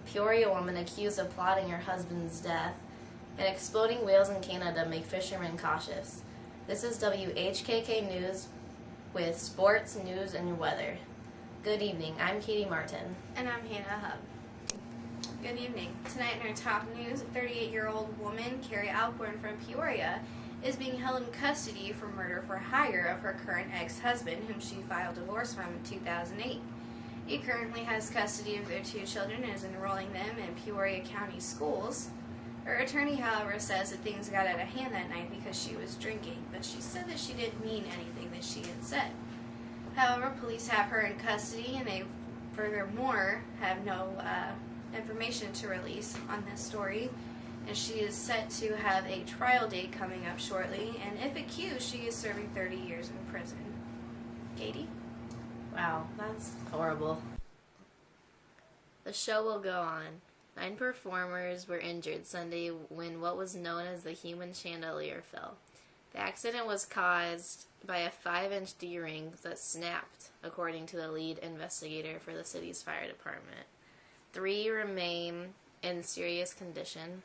Peoria woman accused of plotting her husband's death, and exploding whales in Canada make fishermen cautious. This is WHKK News with sports, news, and weather. Good evening. I'm Katie Martin. And I'm Hannah Hub. Good evening. Tonight in our top news, a 38-year-old woman, Carrie Alcorn from Peoria, is being held in custody for murder for hire of her current ex-husband, whom she filed divorce from in 2008. He currently has custody of their 2 children and is enrolling them in Peoria County schools. Her attorney, however, says that things got out of hand that night because she was drinking, but she said that she didn't mean anything that she had said. However, police have her in custody, and they furthermore have no information to release on this story, and she is set to have a trial date coming up shortly, and if accused, she is serving 30 years in prison. Katie? Wow, that's horrible. The show will go on. 9 performers were injured Sunday when what was known as the human chandelier fell. The accident was caused by a 5-inch D-ring that snapped, according to the lead investigator for the city's fire department. 3 remain in serious condition.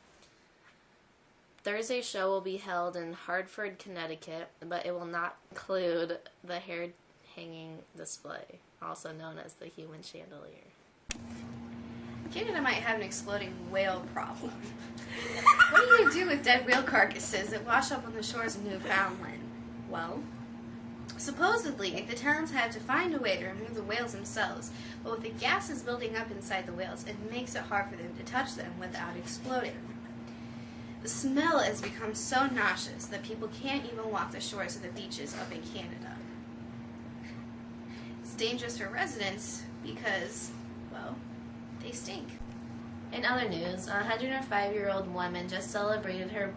Thursday's show will be held in Hartford, Connecticut, but it will not include the hair-hanging display, also known as the human chandelier. Canada might have an exploding whale problem. What do you do with dead whale carcasses that wash up on the shores of Newfoundland? Well, supposedly, the towns have to find a way to remove the whales themselves, but with the gases building up inside the whales, it makes it hard for them to touch them without exploding. The smell has become so nauseous that people can't even walk the shores of the beaches up in Canada. It's dangerous for residents because, well, they stink. In other news, a 105-year-old woman just celebrated her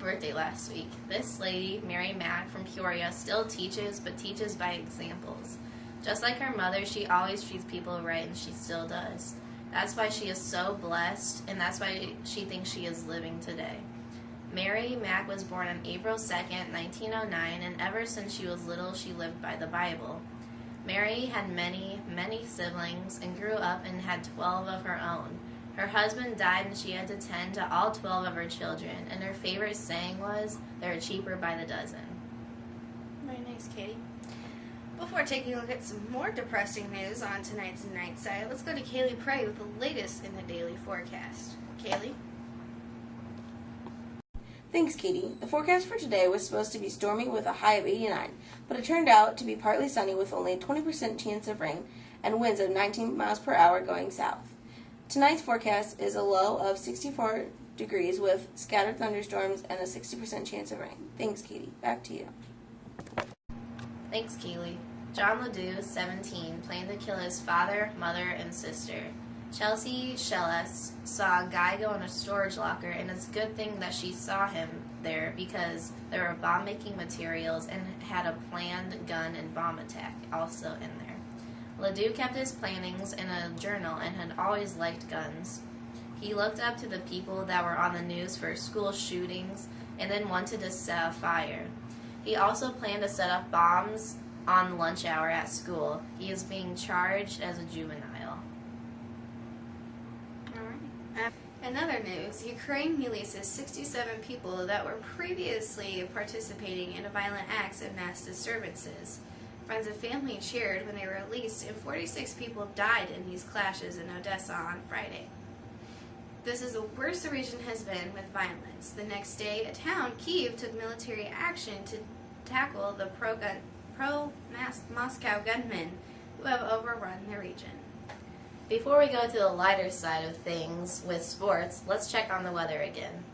birthday last week. This lady, Mary Mack from Peoria, still teaches, but teaches by examples. Just like her mother, she always treats people right, and she still does. That's why she is so blessed, and that's why she thinks she is living today. Mary Mack was born on April 2nd, 1909, and ever since she was little, she lived by the Bible. Mary had many, many siblings and grew up and had 12 of her own. Her husband died and she had to tend to all 12 of her children, and her favorite saying was, "They're cheaper by the dozen." Very nice, Katie. Before taking a look at some more depressing news on tonight's Night Side, let's go to Kaylee Prey with the latest in the daily forecast. Kaylee? Thanks, Katie. The forecast for today was supposed to be stormy with a high of 89, but it turned out to be partly sunny with only a 20% chance of rain and winds of 19 miles per hour going south. Tonight's forecast is a low of 64 degrees with scattered thunderstorms and a 60% chance of rain. Thanks, Katie. Back to you. Thanks, Keely. John Ledoux, 17, planned to kill his father, mother, and sister. Chelsea Shellis saw a guy go in a storage locker, and it's a good thing that she saw him there because there were bomb-making materials and had a planned gun and bomb attack also in there. Ledoux kept his plannings in a journal and had always liked guns. He looked up to the people that were on the news for school shootings and then wanted to set a fire. He also planned to set up bombs on lunch hour at school. He is being charged as a juvenile. Alright. In other news, Ukraine releases 67 people that were previously participating in violent acts of mass disturbances. Friends and family cheered when they were released, and 46 people died in these clashes in Odessa on Friday. This is the worst the region has been with violence. The next day, a town, Kyiv, took military action to tackle the pro-Moscow gunmen who have overrun the region. Before we go to the lighter side of things with sports, let's check on the weather again.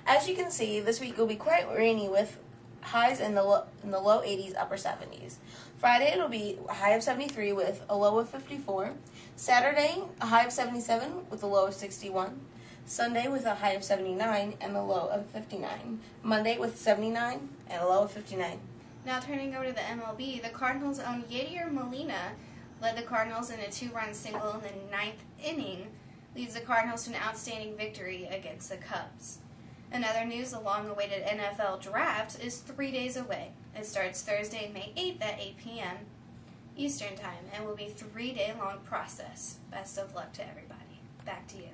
As you can see, this week will be quite rainy with highs in the low 80s, upper 70s. Friday it'll be a high of 73 with a low of 54. Saturday, a high of 77 with a low of 61. Sunday with a high of 79 and a low of 59. Monday with 79 and a low of 59. Now turning over to the MLB, the Cardinals' own Yadier Molina led the Cardinals in a 2-run single in the 9th inning, leads the Cardinals to an outstanding victory against the Cubs. In other news, the long-awaited NFL Draft is 3 days away. It starts Thursday, May 8th at 8 p.m. Eastern Time and will be a 3-day-long process. Best of luck to everybody. back to you.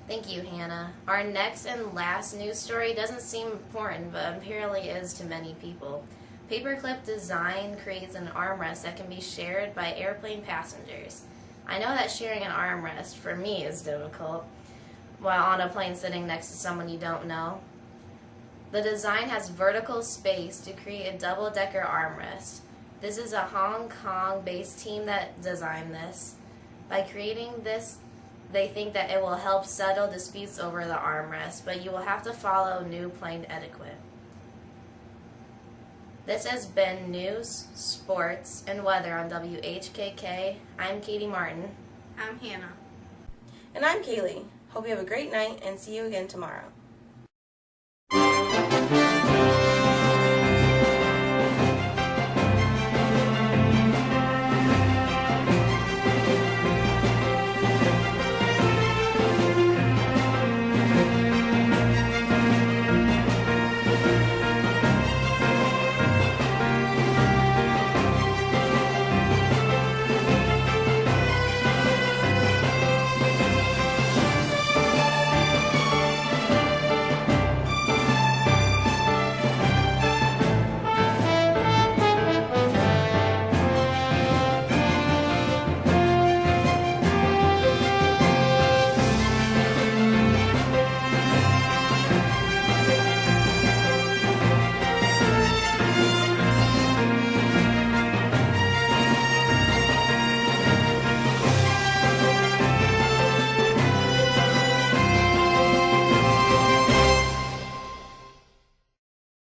Thank you, Hannah. Our next and last news story doesn't seem important, but apparently is to many people. Paperclip Design creates an armrest that can be shared by airplane passengers. I know that sharing an armrest, for me, is difficult while on a plane sitting next to someone you don't know. The design has vertical space to create a double-decker armrest. This is a Hong Kong-based team that designed this. By creating this, they think that it will help settle disputes over the armrest, but you will have to follow new plane etiquette. This has been news, sports, and weather on WHKK. I'm Katie Martin. I'm Hannah. And I'm Kaylee. Hope you have a great night and see you again tomorrow.